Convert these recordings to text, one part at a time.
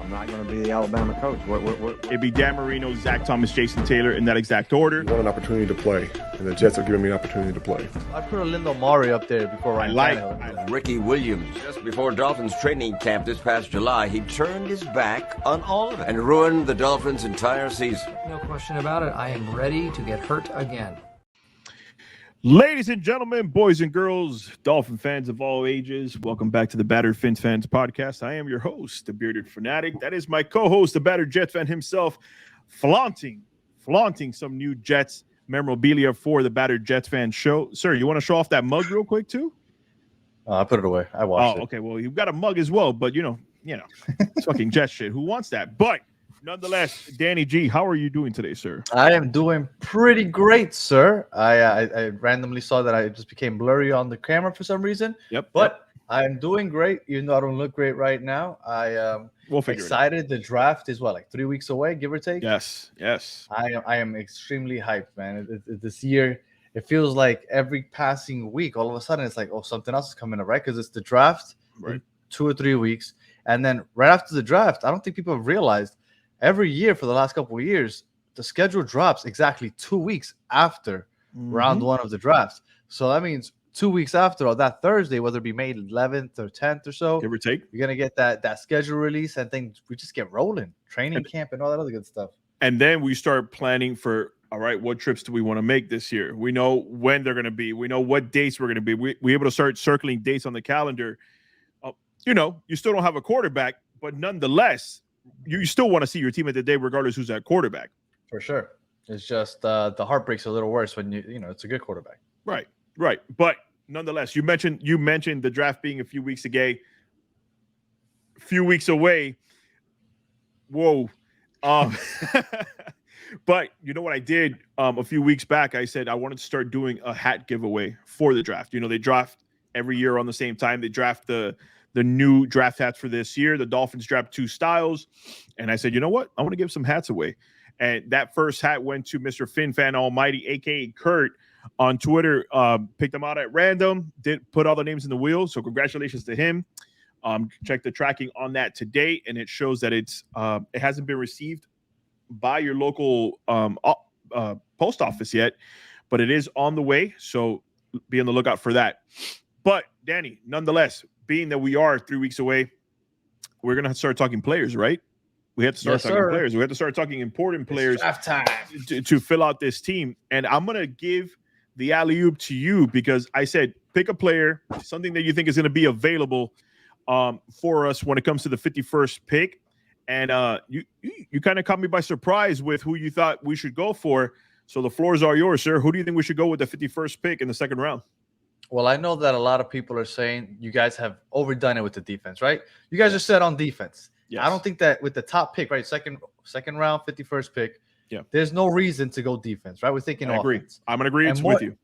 I'm not going to be the Alabama coach. It'd be Dan Marino, Zach Thomas, Jason Taylor in that exact order. I want an opportunity to play, and the Jets are giving me an opportunity to play. I put a Lindo Mari up there before Ryan Tannehill. Ricky Williams. Just before Dolphins training camp this past July, he turned his back on all of it and ruined the Dolphins' entire season. No question about it. I am ready to get hurt again. Ladies and gentlemen, boys and girls, Dolphin fans of all ages, welcome back to the Battered Fins Fans podcast. I am your host, the Bearded Fanatic. That is my co-host, the Battered Jets fan himself, flaunting some new Jets memorabilia for the Battered Jets fan show. Sir, you want to show off that mug real quick too? I put it away. I washed it. Okay. Well, you've got a mug as well, but you know, it's fucking Jets shit. Who wants that? But nonetheless, Danny G, how are you doing today, sir? I am doing pretty great, sir. I randomly saw that I just became blurry on the camera for some reason. But I am doing great, even though I don't look great right now. We'll figure excited. It out. The draft is like 3 weeks away, give or take. Yes. I am extremely hyped, man. This year, it feels like every passing week, all of a sudden, it's like, oh, something else is coming up, right? Because it's the draft in 2 or 3 weeks, and then right after the draft, I don't think people have realized. Every year for the last couple of years, the schedule drops exactly 2 weeks after round one of the draft. So that means 2 weeks after that Thursday, whether it be May 11th or 10th or so, give or take, you're going to get that schedule release, and then we just get rolling, training camp and all that other good stuff. And then we start planning for, all right, what trips do we want to make this year? We know when they're going to be. We know what dates we're going to be. We're able to start circling dates on the calendar. You still don't have a quarterback, but nonetheless, you still want to see your team at the day, regardless who's at quarterback. For sure. It's just the heartbreak's a little worse when it's a good quarterback. Right. But nonetheless, you mentioned the draft being a few weeks away. Whoa. But you know what I did a few weeks back? I said I wanted to start doing a hat giveaway for the draft. They draft every year on the same time. They draft the new draft hats for this year. The Dolphins draft 2 styles. And I said, you know what? I want to give some hats away. And that first hat went to Mr. Fin Fan Almighty, a.k.a. Kurt, on Twitter. Picked them out at random. Did put all the names in the wheel. So congratulations to him. Check the tracking on that today. And it shows that it hasn't been received by your local post office yet. But it is on the way. So be on the lookout for that. But, Danny, nonetheless, being that we are 3 weeks away, we're going to start talking players, right? We have to start talking players. We have to start talking important players to fill out this team. And I'm going to give the alley-oop to you because I said pick a player, something that you think is going to be available for us when it comes to the 51st pick. And you kind of caught me by surprise with who you thought we should go for. So the floors are yours, sir. Who do you think we should go with the 51st pick in the second round? Well, I know that a lot of people are saying you guys have overdone it with the defense, right? You guys are set on defense. Yes. I don't think that with the top pick, right? Second round, 51st pick. Yeah. There's no reason to go defense, right? We're thinking offense. Agree. I'm going to agree with you.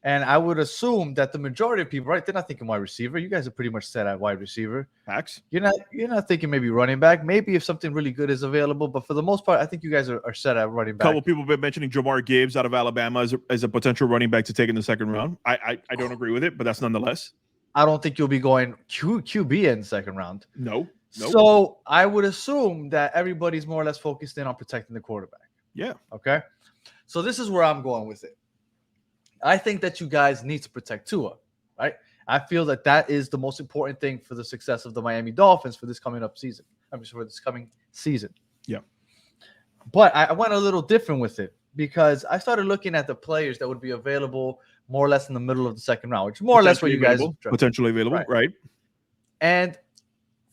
And I would assume that the majority of people, right? They're not thinking wide receiver. You guys are pretty much set at wide receiver. Facts. You're not thinking maybe running back. Maybe if something really good is available, but for the most part, I think you guys are set at running back. A couple people have been mentioning Jamar Gibbs out of Alabama as a potential running back to take in the second round. I don't agree with it, but that's nonetheless. I don't think you'll be going QB in the second round. No. So I would assume that everybody's more or less focused in on protecting the quarterback. Yeah. Okay. So this is where I'm going with it. I think that you guys need to protect Tua, right? I feel that is the most important thing for the success of the Miami Dolphins for this coming season. Yeah. But I went a little different with it because I started looking at the players that would be available more or less in the middle of the second round, which more or less where you guys are potentially available, right? And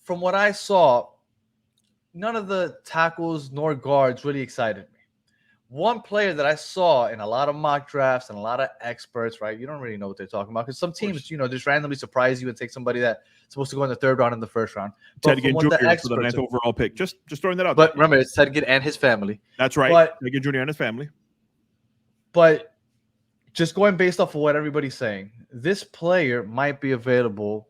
from what I saw, none of the tackles nor guards really excited me. One player that I saw in a lot of mock drafts and a lot of experts, right? You don't really know what they're talking about because some teams, just randomly surprise you and take somebody that's supposed to go in the third round in the first round. Ted Ginn Jr. for the 9th overall pick. Just throwing that out. But remember, it's Ted Ginn and his family. That's right. Ted Ginn Jr. and his family. But just going based off of what everybody's saying, this player might be available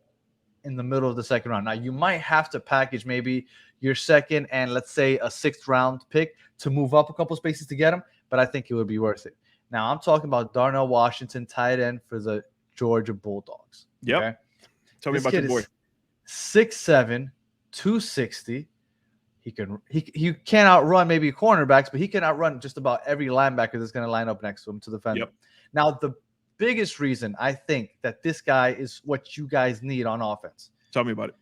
in the middle of the second round. Now, you might have to package maybe your second and let's say a 6th round pick to move up a couple spaces to get him, but I think it would be worth it. Now, I'm talking about Darnell Washington, tight end for the Georgia Bulldogs. Yep. Okay? Tell me about your boy. 6'7", 260, He can't outrun maybe cornerbacks, but he can outrun just about every linebacker that's going to line up next to him to defend him. Now, the biggest reason I think that this guy is what you guys need on offense. Tell me about it.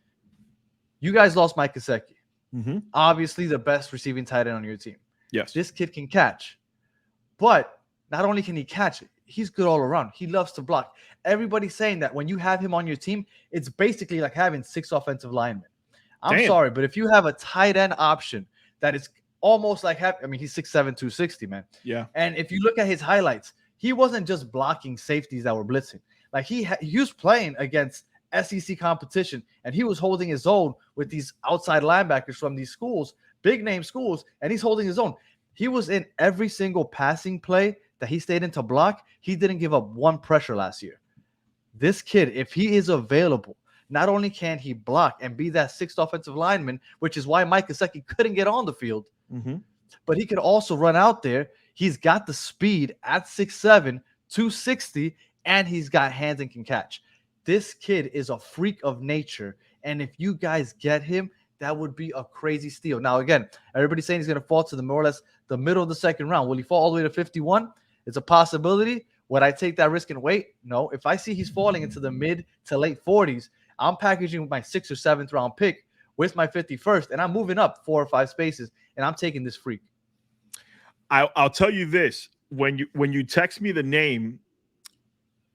You guys lost Mike Gesicki. Mm-hmm. Obviously, the best receiving tight end on your team. Yes. This kid can catch. But not only can he catch it, he's good all around. He loves to block. Everybody's saying that when you have him on your team, it's basically like having 6 offensive linemen. I'm sorry, but if you have a tight end option that is almost like he's 6'7", 260, man. Yeah. And if you look at his highlights, he wasn't just blocking safeties that were blitzing. Like he was playing against SEC competition, and he was holding his own with these outside linebackers from these schools, big name schools, and he's holding his own. He was in every single passing play that he stayed in to block. He didn't give up one pressure last year. This kid, if he is available, not only can he block and be that 6th offensive lineman, which is why Mike Gesicki couldn't get on the field, but he could also run out there. He's got the speed at 6'7", 260, and he's got hands and can catch. This kid is a freak of nature, and if you guys get him, that would be a crazy steal. Now, again, everybody's saying he's going to fall to the more or less the middle of the second round. Will he fall all the way to 51? It's a possibility. Would I take that risk and wait? No. If I see he's falling into the mid to late 40s, I'm packaging my 6th or 7th round pick with my 51st, and I'm moving up 4 or 5 spaces, and I'm taking this freak. I'll tell you this. When you text me the name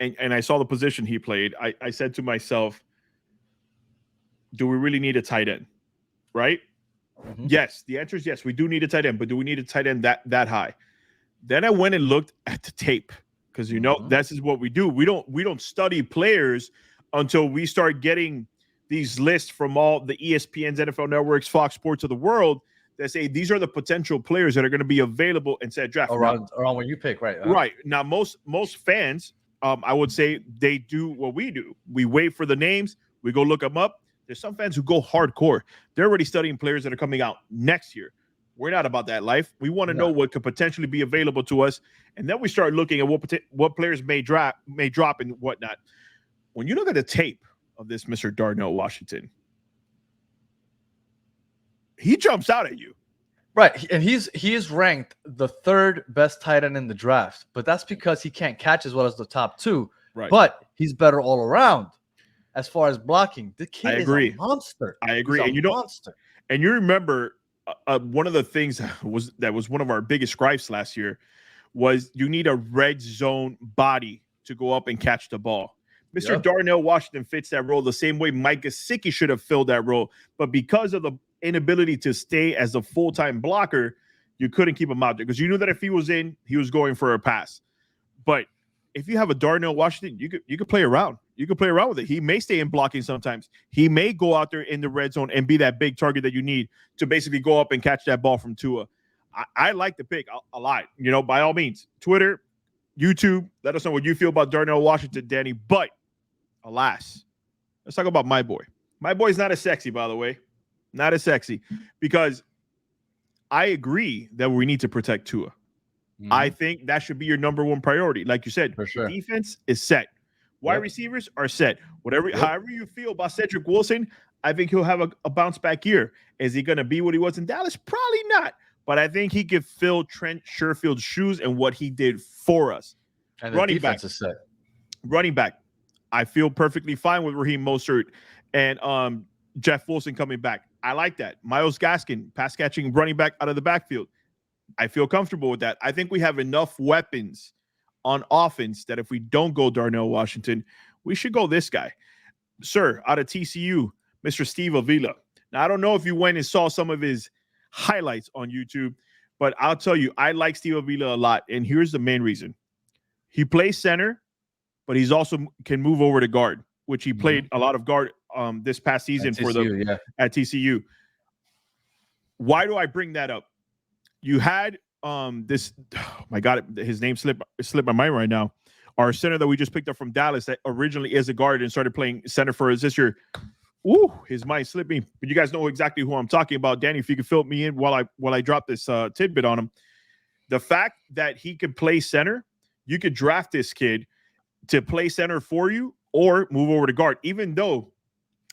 and I saw the position he played, I said to myself, do we really need a tight end? Right? Mm-hmm. Yes. The answer is yes. We do need a tight end, but do we need a tight end that high? Then I went and looked at the tape because, this is what we do. We don't study players until we start getting these lists from all the ESPNs, NFL Networks, Fox Sports of the world that say these are the potential players that are going to be available in said draft. Around when you pick, right? Right. Now, most fans, I would say they do what we do. We wait for the names. We go look them up. There's some fans who go hardcore. They're already studying players that are coming out next year. We're not about that life. We want to know what could potentially be available to us, and then we start looking at what players may drop and whatnot. When you look at the tape of this Mr. Darnell Washington, he jumps out at you. Right, and he is ranked the 3rd best tight end in the draft, but that's because he can't catch as well as the top 2. Right, but he's better all around as far as blocking. The kid is a monster. I agree, and you remember one of the things that was one of our biggest gripes last year was you need a red zone body to go up and catch the ball. Mr. Darnell Washington fits that role the same way Mike Gesicki should have filled that role, but because of the inability to stay as a full-time blocker, you couldn't keep him out there because you knew that if he was in, he was going for a pass. But if you have a Darnell Washington, you could play around. You could play around with it. He may stay in blocking sometimes. He may go out there in the red zone and be that big target that you need to basically go up and catch that ball from Tua. I like the pick a lot. By all means, Twitter, YouTube, let us know what you feel about Darnell Washington, Danny. But alas, let's talk about my boy. My boy's not as sexy, by the way. Not as sexy, because I agree that we need to protect Tua. I think that should be your number one priority. Like you said, for sure. Defense is set. Wide receivers are set. However you feel about Cedric Wilson, I think he'll have a bounce back year. Is he going to be what he was in Dallas? Probably not. But I think he could fill Trent Sherfield's shoes and what he did for us. And the defense is set. Running back, I feel perfectly fine with Raheem Mostert and Jeff Wilson coming back. I like that. Myles Gaskin, pass catching running back out of the backfield. I feel comfortable with that. I think we have enough weapons on offense that if we don't go Darnell Washington, we should go this guy. Sir, out of TCU, Mr. Steve Avila. Now, I don't know if you went and saw some of his highlights on YouTube, but I'll tell you, I like Steve Avila a lot, and here's the main reason. He plays center, but he's also can move over to guard, which he played a lot of guard this past season at TCU. Why do I bring that up? You had this, oh my God, his name slipped my mind right now. Our center that we just picked up from Dallas that originally is a guard and started playing center for us this year. Ooh, his mind slipped me. But you guys know exactly who I'm talking about. Danny, if you could fill me in while I drop this tidbit on him. The fact that he could play center, you could draft this kid to play center for you or move over to guard, even though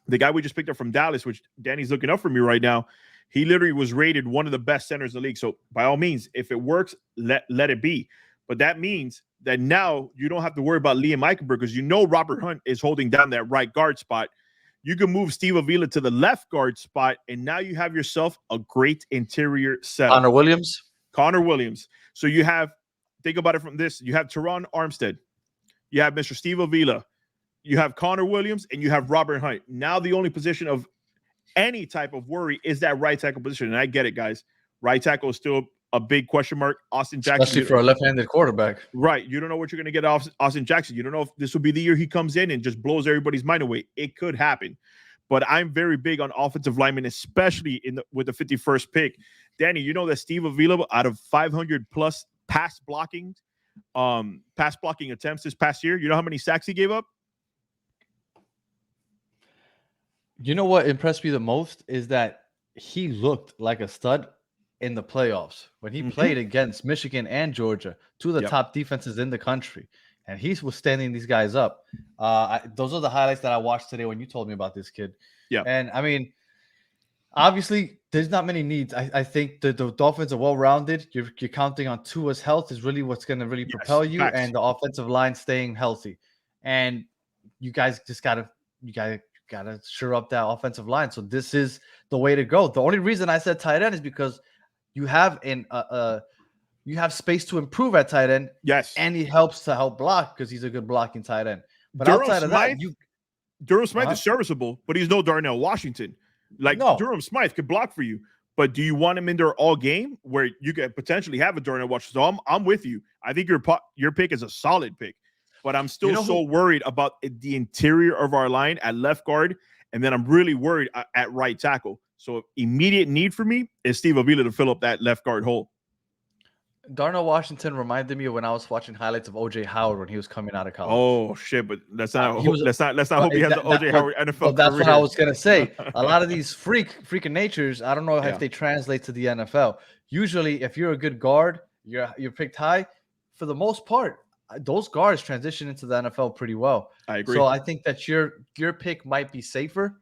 the guy we just picked up from Dallas, which Danny's looking up for me right now, He literally was rated one of the best centers in the league. So by all means, if it works, let it be. But that means that now you don't have to worry about Liam Eichenberg because you know Robert Hunt is holding down that right guard spot. You can move Steve Avila to the left guard spot, and now you have yourself a great interior setup. Connor Williams. So you have, think about it from this, you have Teron Armstead, you have Mr. Steve Avila, you have Connor Williams, and you have Robert Hunt. Now the only position of any type of worry is that right tackle position. And I get it, guys. Right tackle is still a big question mark. Austin Jackson. Especially for a left-handed quarterback. Right. You don't know what you're going to get off Austin Jackson. You don't know if this will be the year he comes in and just blows everybody's mind away. It could happen. But I'm very big on offensive linemen, especially with the 51st pick. Danny, you know that Steve Avila, out of 500 plus pass blocking attempts this past year, you know how many sacks he gave up? You know what impressed me the most is that he looked like a stud in the playoffs when he played against Michigan and Georgia, two of the top defenses in the country, and he was standing these guys up. Those are the highlights that I watched today when you told me about this kid. Yeah, and I mean, obviously, there's not many needs. I think the Dolphins are well-rounded. You're counting on Tua's health is really what's going to really propel you, and the offensive line staying healthy. And you guys just gotta shore up that offensive line. So this is the way to go. The only reason I said tight end is because you have you have space to improve at tight end. Yes, and he helps to help block because he's a good blocking tight end. But Durham outside of that, Durham Smythe is serviceable, but he's no Darnell Washington. Durham Smythe could block for you, but do you want him in there all game where you could potentially have a Darnell Washington? So I'm with you. I think your pick is a solid pick, but I'm still worried about the interior of our line at left guard, and then I'm really worried at right tackle. So immediate need for me is Steve Avila to fill up that left guard hole. Darnell Washington reminded me of when I was watching highlights of OJ Howard when he was coming out of college. Oh shit! But let's not hope he has the OJ Howard NFL career. That's what I was gonna say. A lot of these freaking natures, I don't know if they translate to the NFL. Usually, if you're a good guard, you're picked high. For the most part, those guards transition into the NFL pretty well. I agree. So I think that your pick might be safer.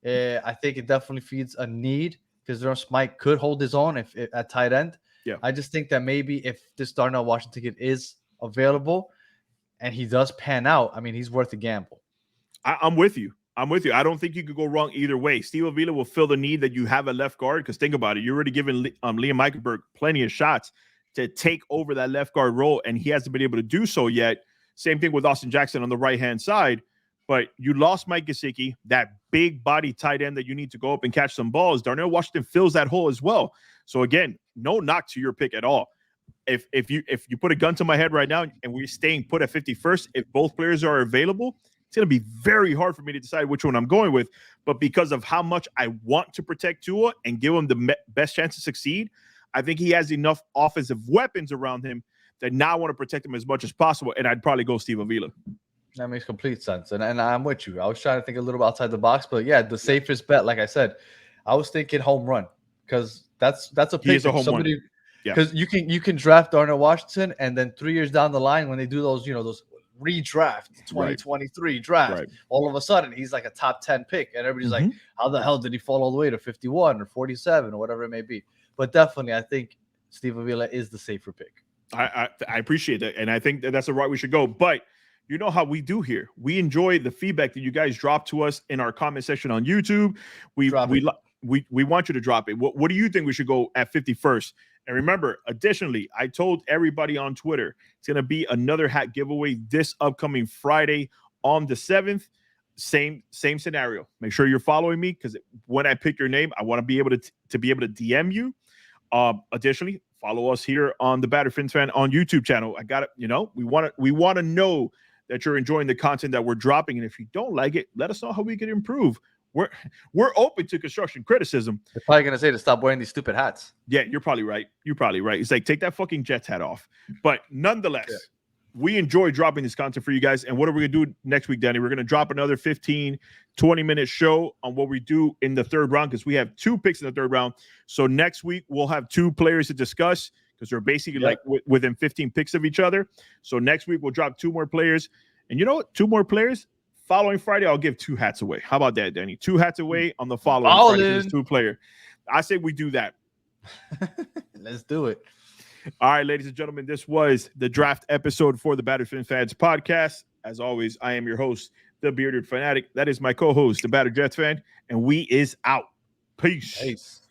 I think it definitely feeds a need because Durham Smythe could hold his own if at tight end. Yeah, I just think that maybe if this Darnell Washington kid is available and he does pan out, I mean, he's worth a gamble. I'm with you. I don't think you could go wrong either way. Steve Avila will fill the need that you have at left guard because think about it. You're already giving Liam Eichenberg plenty of shots to take over that left guard role, and he hasn't been able to do so yet. Same thing with Austin Jackson on the right-hand side. But you lost Mike Gesicki, that big body tight end that you need to go up and catch some balls. Darnell Washington fills that hole as well. So again, no knock to your pick at all. If you put a gun to my head right now and we're staying put at 51st, if both players are available, it's going to be very hard for me to decide which one I'm going with. But because of how much I want to protect Tua and give him the best chance to succeed, I think he has enough offensive weapons around him that now I want to protect him as much as possible. And I'd probably go Steve Avila. That makes complete sense. And I'm with you. I was trying to think a little bit outside the box, but yeah, the safest bet, like I said, I was thinking home run because that's a pick. He is a home run. Because you can draft Darnell Washington, and then 3 years down the line when they do those redraft 2023 draft, all of a sudden he's like a top 10 pick, and everybody's like, how the hell did he fall all the way to 51 or 47 or whatever it may be? But definitely, I think Steve Avila is the safer pick. I appreciate that, and I think that's the route we should go. But you know how we do here. We enjoy the feedback that you guys drop to us in our comment section on YouTube. We want you to drop it. What do you think we should go at 51st? And remember, additionally, I told everybody on Twitter, it's going to be another hat giveaway this upcoming Friday on the 7th. Same scenario. Make sure you're following me because when I pick your name, I want to be able to be able to DM you. Additionally, follow us here on the Battered Fins Fan on YouTube channel. I got it. We want to know that you're enjoying the content that we're dropping. And if you don't like it, let us know how we can improve. We're open to construction criticism. They're probably going to say to stop wearing these stupid hats. Yeah, you're probably right. It's like, take that fucking Jets hat off. But nonetheless, we enjoy dropping this content for you guys. And what are we going to do next week, Danny? We're going to drop another 15, 20-minute show on what we do in the third round because we have 2 picks in the third round. So next week, we'll have 2 players to discuss because they're basically like within 15 picks of each other. So next week, we'll drop 2 more players. And you know what? 2 more players. Following Friday, I'll give 2 hats away. How about that, Danny? 2 hats away on the following Friday. 2 player. I say we do that. Let's do it. All right, ladies and gentlemen, this was the draft episode for the Battered Fans podcast. As always, I am your host, the Bearded Fanatic. That is my co-host, the Battered Jets fan, and we is out. Peace. Peace.